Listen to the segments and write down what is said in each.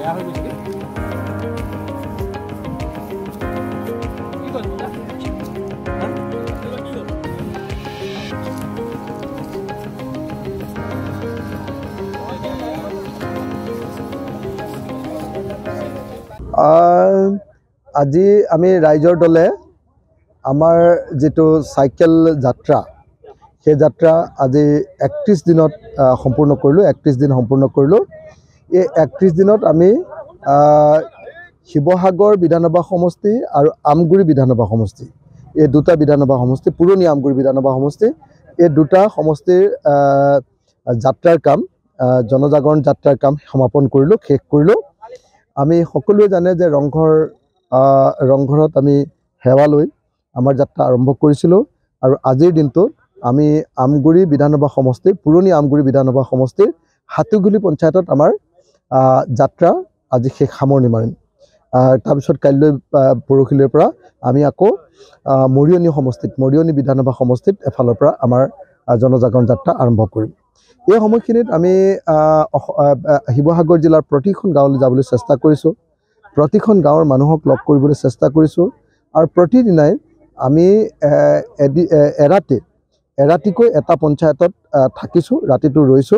আজি আমি ৰাইজৰ দলে আমাৰ যেটো সাইকেল যাত্ৰা সেই যাত্ৰা আজি 31 দিনত সম্পূৰ্ণ কৰিলো 31 দিন সম্পূৰ্ণ কৰিলো এই 31 দিনত আমি শিৱসাগৰ বিধানসভা সমষ্টি আৰু আমগুৰি বিধানসভা সমষ্টি এই দুটা বিধানসভা সমষ্টি পুৰণি আমগুৰি বিধানসভা সমষ্টি এই দুটা সমষ্টিৰ যাত্ৰাৰ কাম জনজাগৰণ যাত্ৰাৰ কাম সমাপন কৰিলো শেষ কৰিলো আমি সকলোৱে জানে যে ৰংঘৰত আমি সেৱা লৈ আমাৰ যাত্ৰা আৰম্ভ কৰিছিলো আৰু আজিৰ দিনটো আমি আমগুৰি বিধানসভা সমষ্টি পুৰণি আমগুৰি বিধানসভা সমষ্টিৰ হাতুগুলি পঞ্চায়তত আমাৰ যাত্ৰা আজি শেষ সামৰণি মাৰিম তাৰ পিছত কাইলৈ পৰখিলৈৰ পৰা আমি আকৌ মৰিয়নি সমষ্টিত মৰিয়নি বিধানসভা সমষ্টিত এফালৰ পৰা আমাৰ জনজাগৰণ যাত্ৰা আৰম্ভ কৰিম এই সময়খিনিত আমি শিৱসাগৰ জিলাৰ প্ৰতিখন গাঁৱলৈ যাবলৈ চেষ্টা কৰিছো প্ৰতিখন গাঁৱৰ মানুহক লগ কৰিবলৈ চেষ্টা কৰিছো আৰু প্ৰতিদিনাই আমি এৰাতিকৈ এটা পঞ্চায়তত থাকিছো ৰাতিটো ৰৈছো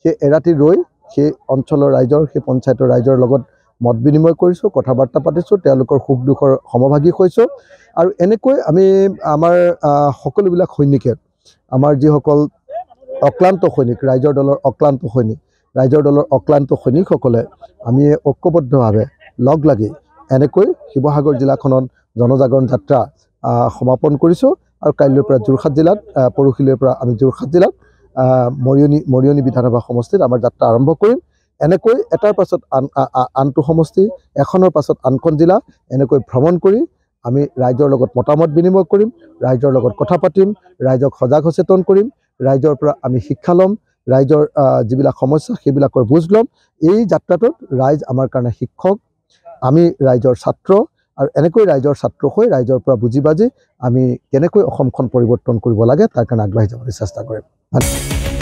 সেই এৰাতি ৰৈ সেই অঞ্চলৰ ৰাইজৰ সেই পঞ্চায়তৰ ৰাইজৰ লগত মত বিনিময় কৰিছো কথা বাৰ্তা পাতিছো তেওঁলোকৰ সুখ দুখৰ সমভাগী হৈছো আৰু এনেকৈ আমি আমাৰ সকলোবিলাক সৈনিকে আমাৰ যিসকল অক্লান্ত সৈনিক ৰাইজৰ দলৰ অক্লান্ত সৈনিকসকলে আমি ঐক্যবদ্ধভাৱে লগ লাগি এনেকৈ শিৱসাগৰ জিলাখনত জনজাগৰণ যাত্ৰা সমাপন কৰিছো আৰু কাইলৈৰ পৰা যোৰহাট জিলাত পৰখিলৈৰ পৰা আমি যোৰহাট জিলাত মৰিয়নি বিধানসভা সমষ্টিত আমাৰ যাত্ৰা আৰম্ভ কৰিম এনেকৈ এটাৰ পাছত আনটো সমষ্টি এখনৰ পাছত আনখন জিলা এনেকৈ ভ্ৰমণ কৰি আমি ৰাইজৰ লগত মতামত বিনিময় কৰিম ৰাইজৰ লগত কথা পাতিম ৰাইজক সজাগ সচেতন কৰিম ৰাইজৰ পৰা আমি শিক্ষা ল'ম ৰাইজৰ যিবিলাক সমস্যা সেইবিলাকৰ বুজ ল'ম এই যাত্ৰাটোত ৰাইজ আমাৰ কাৰণে শিক্ষক আমি ৰাইজৰ ছাত্ৰ আৰু এনেকৈ ৰাইজৰ ছাত্ৰ হৈ ৰাইজৰ পৰা বুজি বাজি আমি কেনেকৈ অসমখন পৰিৱৰ্তন কৰিব লাগে তাৰ কাৰণে আগবাঢ়ি যাবলৈ চেষ্টা কৰিম